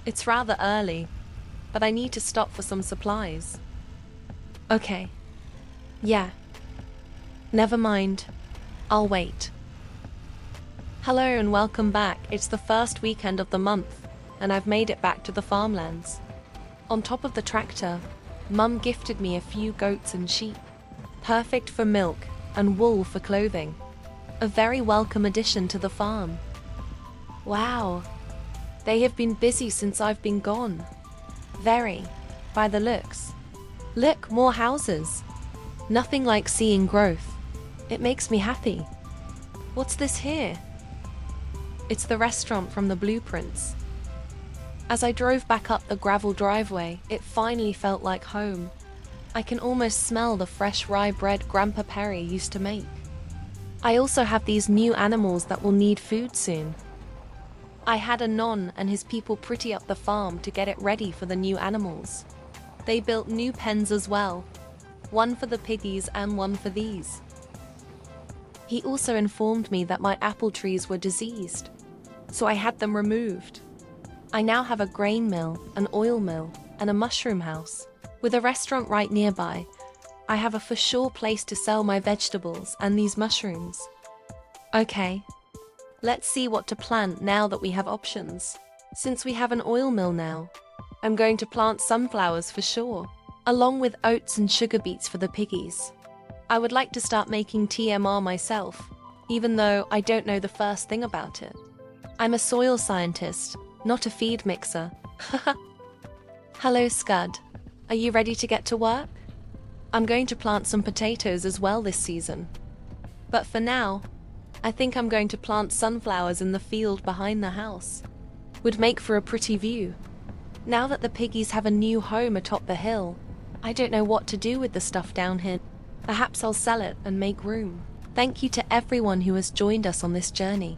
It's rather early, but I need to stop for some supplies. Okay. Yeah. Never mind. I'll wait. Hello and welcome back. It's the first weekend of the month, and I've made it back to the farmlands. On top of the tractor, Mum gifted me a few goats and sheep, perfect for milk and wool for clothing. A very welcome addition to the farm. Wow, they have been busy since I've been gone. Very, by the looks. Look, more houses. Nothing like seeing growth. It makes me happy. What's this here? It's the restaurant from the blueprints. As I drove back up the gravel driveway, it finally felt like home. I can almost smell the fresh rye bread Grandpa Perry used to make. I also have these new animals that will need food soon. I had Anon and his people pretty up the farm to get it ready for the new animals. They built new pens as well, one for the piggies and one for these. He also informed me that my apple trees were diseased, so I had them removed. I now have a grain mill, an oil mill, and a mushroom house. With a restaurant right nearby, I have a for sure place to sell my vegetables and these mushrooms. Okay, let's see what to plant now that we have options. Since we have an oil mill now, I'm going to plant sunflowers for sure, along with oats and sugar beets for the piggies. I would like to start making TMR myself, even though I don't know the first thing about it. I'm a soil scientist, not a feed mixer. Hello, Scud. Are you ready to get to work? I'm going to plant some potatoes as well this season. But for now, I think I'm going to plant sunflowers in the field behind the house. Would make for a pretty view. Now that the piggies have a new home atop the hill, I don't know what to do with the stuff down here. Perhaps I'll sell it and make room. Thank you to everyone who has joined us on this journey.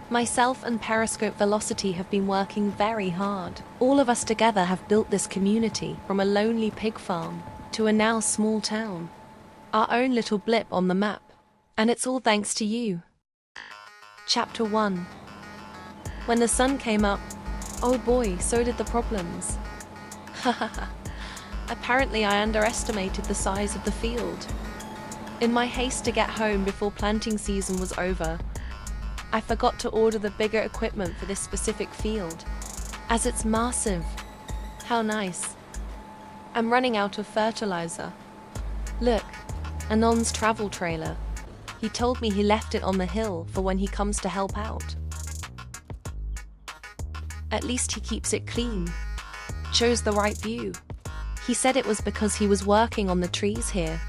Myself and Periscope Velocity have been working very hard. All of us together have built this community from a lonely pig farm to a now small town. Our own little blip on the map. And it's all thanks to you. Chapter 1. When the sun came up, oh boy, so did the problems. Apparently I underestimated the size of the field. In my haste to get home before planting season was over, I forgot to order the bigger equipment for this specific field, as it's massive. How nice. I'm running out of fertilizer. Look, Anon's travel trailer. He told me he left it on the hill for when he comes to help out. At least he keeps it clean. Chose the right view. He said it was because he was working on the trees here.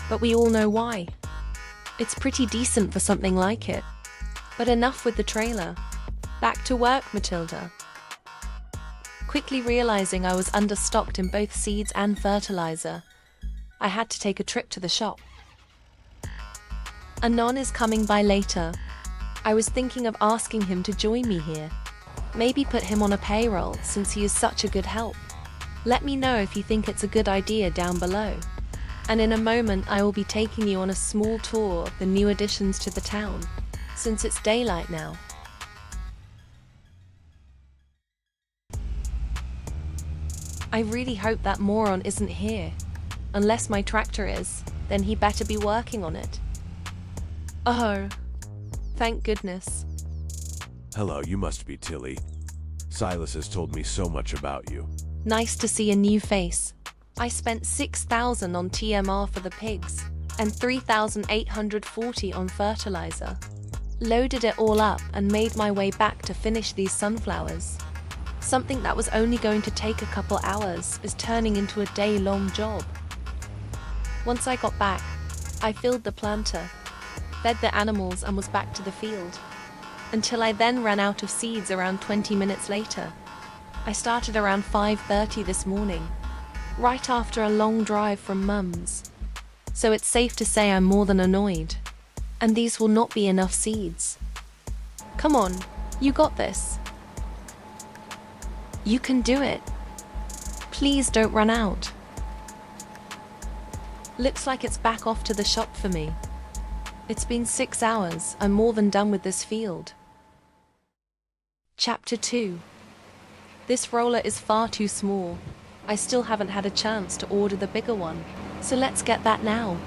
But we all know why. It's pretty decent for something like it. But enough with the trailer. Back to work, Matilda. Quickly realizing I was understocked in both seeds and fertilizer, I had to take a trip to the shop. Anon is coming by later. I was thinking of asking him to join me here. Maybe put him on a payroll since he is such a good help. Let me know if you think it's a good idea down below. And in a moment I will be taking you on a small tour of the new additions to the town, since it's daylight now. I really hope that moron isn't here. Unless my tractor is, then he better be working on it. Oh, thank goodness. Hello, you must be Tilly. Silas has told me so much about you. Nice to see a new face. I spent 6,000 on TMR for the pigs, and 3,840 on fertilizer. Loaded it all up and made my way back to finish these sunflowers. Something that was only going to take a couple hours is turning into a day-long job. Once I got back, I filled the planter, fed the animals and was back to the field. Until I then ran out of seeds around 20 minutes later. I started around 5:30 this morning, right after a long drive from Mum's. So it's safe to say I'm more than annoyed. And these will not be enough seeds. Come on, you got this. You can do it. Please don't run out. Looks like it's back off to the shop for me. It's been 6 hours. I'm more than done with this field. Chapter 2. This roller is far too small. I still haven't had a chance to order the bigger one, so let's get that now.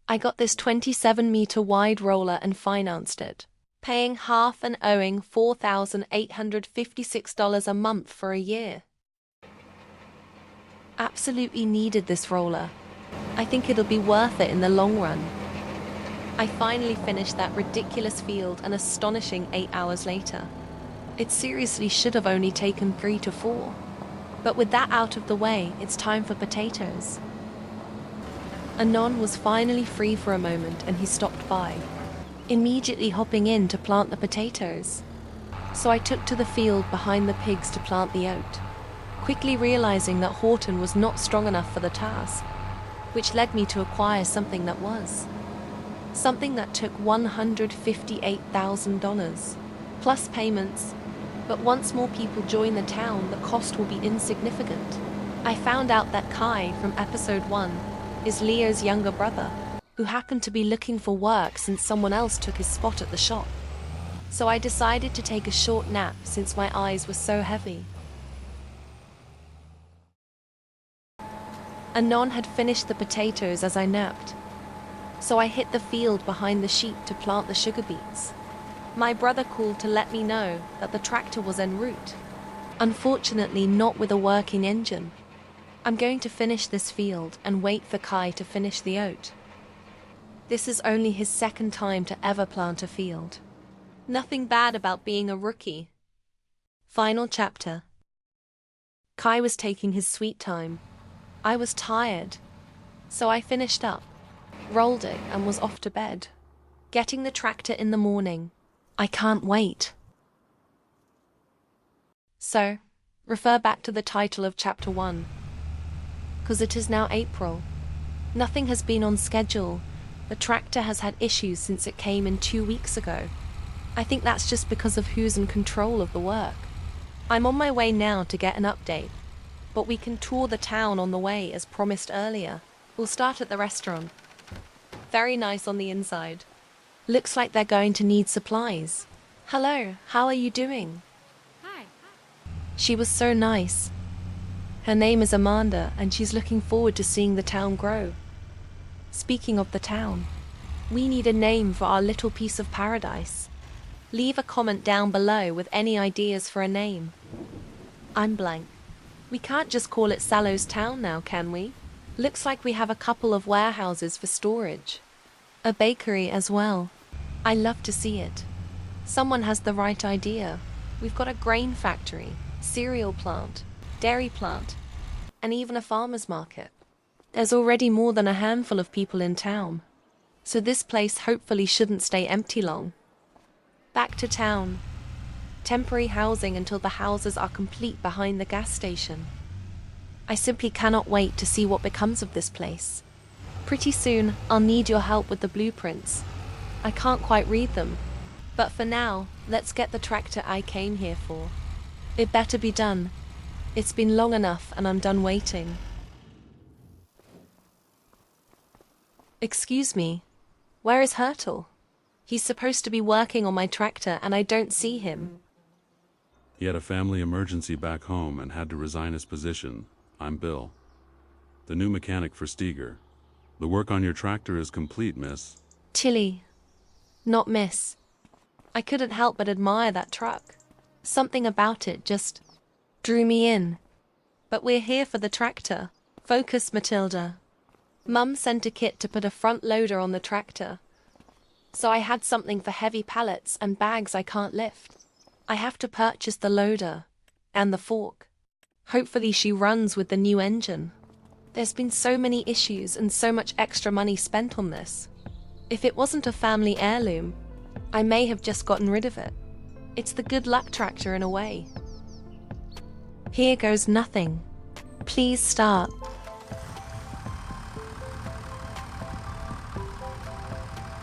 I got this 27-meter wide roller and financed it, paying half and owing $4,856 a month for a year. Absolutely needed this roller. I think it'll be worth it in the long run. I finally finished that ridiculous field an astonishing 8 hours later. It seriously should have only taken 3 to 4. But with that out of the way, it's time for potatoes. Anon was finally free for a moment and he stopped by, immediately hopping in to plant the potatoes. So I took to the field behind the pigs to plant the oat, quickly realizing that Horton was not strong enough for the task, which led me to acquire something that was. Something that took $158,000, plus payments, but once more people join the town, the cost will be insignificant. I found out that Kai from episode 1 is Leo's younger brother, who happened to be looking for work since someone else took his spot at the shop. So I decided to take a short nap since my eyes were so heavy. Anon had finished the potatoes as I napped, so I hit the field behind the sheep to plant the sugar beets. My brother called to let me know that the tractor was en route. Unfortunately, not with a working engine. I'm going to finish this field and wait for Kai to finish the oat. This is only his second time to ever plant a field. Nothing bad about being a rookie. Final chapter. Kai was taking his sweet time. I was tired, so I finished up, rolled it, and was off to bed. Getting the tractor in the morning. I can't wait. So, refer back to the title of Chapter 1. Because it is now April. Nothing has been on schedule. The tractor has had issues since it came in 2 weeks ago. I think that's just because of who's in control of the work. I'm on my way now to get an update, but we can tour the town on the way as promised earlier. We'll start at the restaurant. Very nice on the inside. Looks like they're going to need supplies. Hello, how are you doing? Hi. She was so nice. Her name is Amanda, and she's looking forward to seeing the town grow. Speaking of the town, we need a name for our little piece of paradise. Leave a comment down below with any ideas for a name. I'm blank. We can't just call it Sallows Town now, can we? Looks like we have a couple of warehouses for storage. A bakery as well. I love to see it. Someone has the right idea. We've got a grain factory, cereal plant, dairy plant, and even a farmer's market. There's already more than a handful of people in town, so this place hopefully shouldn't stay empty long. Back to town. Temporary housing until the houses are complete behind the gas station. I simply cannot wait to see what becomes of this place. Pretty soon, I'll need your help with the blueprints. I can't quite read them, but for now, let's get the tractor I came here for. It better be done. It's been long enough and I'm done waiting. Excuse me, where is Hertel? He's supposed to be working on my tractor and I don't see him. He had a family emergency back home and had to resign his position. I'm Bill, the new mechanic for Steger. The work on your tractor is complete, miss. Tilly, not miss. I couldn't help but admire that truck. Something about it just drew me in. But we're here for the tractor. Focus, Matilda. Mum sent a kit to put a front loader on the tractor. So I had something for heavy pallets and bags I can't lift. I have to purchase the loader and the fork. Hopefully she runs with the new engine. There's been so many issues and so much extra money spent on this. If it wasn't a family heirloom, I may have just gotten rid of it. It's the good luck tractor in a way. Here goes nothing. Please start.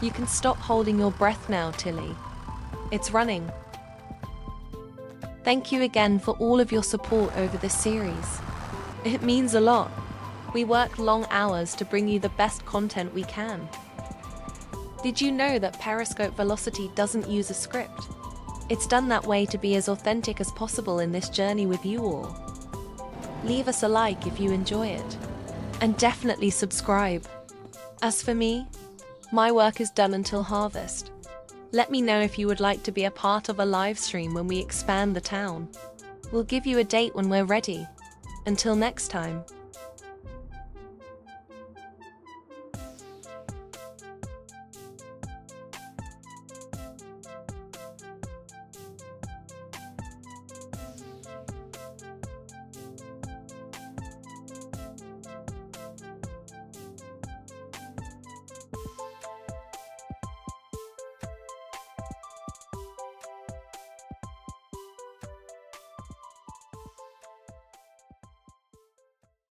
You can stop holding your breath now, Tilly. It's running. Thank you again for all of your support over this series. It means a lot. We work long hours to bring you the best content we can. Did you know that Periscope Velocity doesn't use a script? It's done that way to be as authentic as possible in this journey with you all. Leave us a like if you enjoy it. And definitely subscribe. As for me, my work is done until harvest. Let me know if you would like to be a part of a live stream when we expand the town. We'll give you a date when we're ready. Until next time.